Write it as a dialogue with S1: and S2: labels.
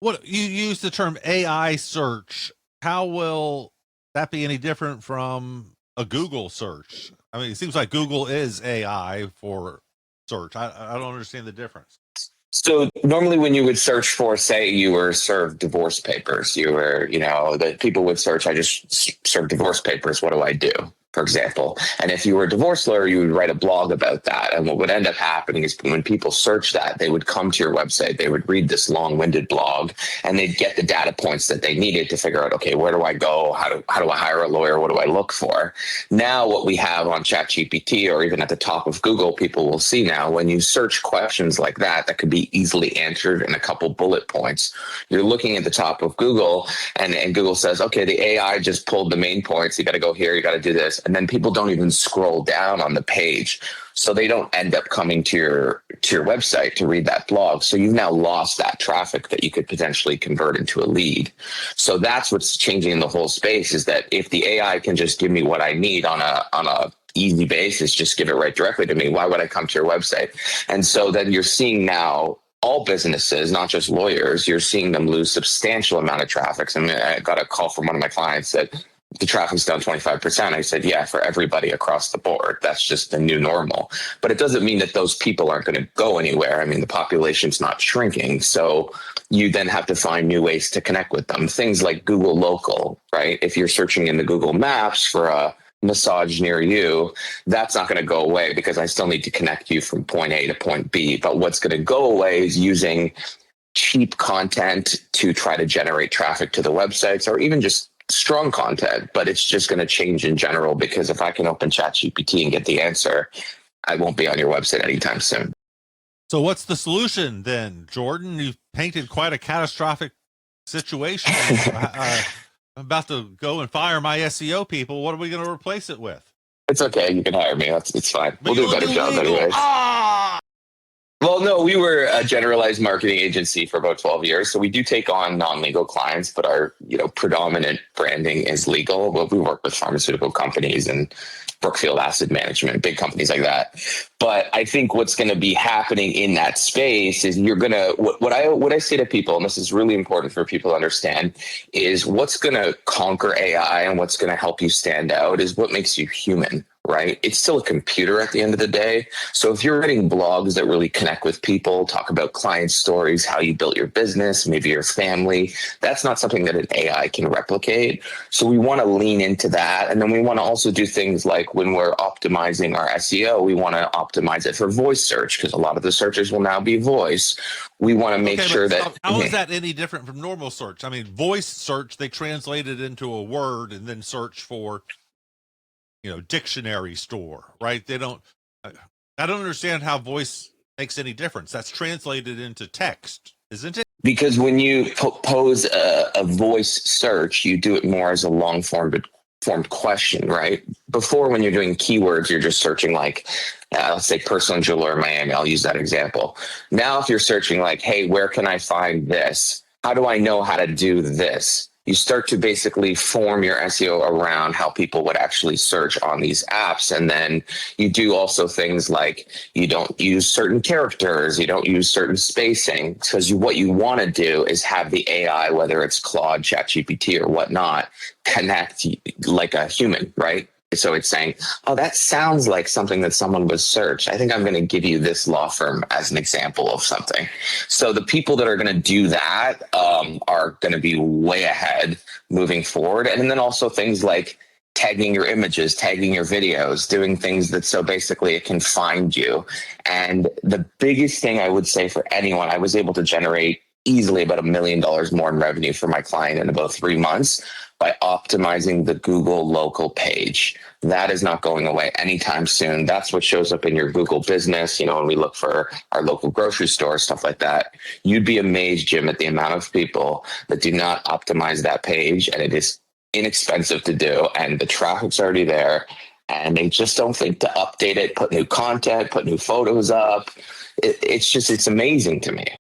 S1: What you use the term AI search. How will that be any different from a Google search? I mean, it seems like Google is AI for search. I don't understand the difference.
S2: So normally when you would search for, say you were served divorce papers, that people would search, I just served divorce papers. What do I do? For example. And if you were a divorce lawyer, you would write a blog about that. And what would end up happening is when people search that, they would come to your website, they would read this long-winded blog, and they'd get the data points that they needed to figure out, okay, where do I go? How do I hire a lawyer? What do I look for? Now, what we have on ChatGPT or even at the top of Google, people will see now when you search questions like that could be easily answered in a couple bullet points. You're looking at the top of Google and Google says, okay, the AI just pulled the main points. You got to go here. You got to do this. And then people don't even scroll down on the page. So they don't end up coming to your website to read that blog. So you've now lost that traffic that you could potentially convert into a lead. So that's what's changing in the whole space, is that if the AI can just give me what I need on a easy basis, just give it right directly to me, why would I come to your website? And so then you're seeing now all businesses, not just lawyers, you're seeing them lose substantial amount of traffic. I mean, I got a call from one of my clients that the traffic's down 25%. I said, yeah, for everybody across the board. That's just the new normal. But it doesn't mean that those people aren't going to go anywhere. I mean, the population's not shrinking. So you then have to find new ways to connect with them. Things like Google Local, right? If you're searching in the Google Maps for a massage near you, that's not going to go away because I still need to connect you from point A to point B. But what's going to go away is using cheap content to try to generate traffic to the websites, or even just strong content, but it's just going to change in general, because if I can open ChatGPT and get the answer, I won't be on your website anytime soon.
S1: So what's the solution then, Jordan? You've painted quite a catastrophic situation. I'm about to go and fire my SEO people. What are we going to replace it with?
S2: It's okay. You can hire me. It's fine. We'll do a better job anyways. Well, no, we were a generalized marketing agency for about 12 years. So we do take on non-legal clients, but our predominant branding is legal. Well, we work with pharmaceutical companies and Brookfield Asset Management, big companies like that. But I think what's going to be happening in that space is you're going to, what I say to people, and this is really important for people to understand, is what's going to conquer AI and what's going to help you stand out is what makes you human. Right? It's still a computer at the end of the day. So if you're writing blogs that really connect with people, talk about client stories, how you built your business, maybe your family, that's not something that an AI can replicate. So we want to lean into that. And then we want to also do things like when we're optimizing our SEO, we want to optimize it for voice search, because a lot of the searches will now be voice. We want to make sure that...
S1: How is that any different from normal search? I mean, voice search, they translate it into a word and then search for dictionary store, right? I don't understand how voice makes any difference. That's translated into text, isn't it?
S2: Because when you pose a voice search, you do it more as a long-formed question, right? Before, when you're doing keywords, you're just searching like, let's say personal injury lawyer Miami. I'll use that example. Now, if you're searching like, hey, where can I find this? How do I know how to do this? You start to basically form your SEO around how people would actually search on these apps. And then you do also things like you don't use certain characters, you don't use certain spacing, because what you want to do is have the AI, whether it's Claude, ChatGPT or whatnot, connect like a human, right? So it's saying, oh, that sounds like something that someone would search. I think I'm going to give you this law firm as an example of something. So the people that are going to do that are going to be way ahead moving forward. And then also things like tagging your images, tagging your videos, doing things that so basically it can find you. And the biggest thing I would say for anyone, I was able to generate easily about $1 million more in revenue for my client in about 3 months by optimizing the Google local page. That is not going away anytime soon. That's what shows up in your Google business. When we look for our local grocery store, stuff like that, you'd be amazed, Jim, at the amount of people that do not optimize that page, and it is inexpensive to do, and the traffic's already there, and they just don't think to update it, put new content, put new photos up. It's amazing to me.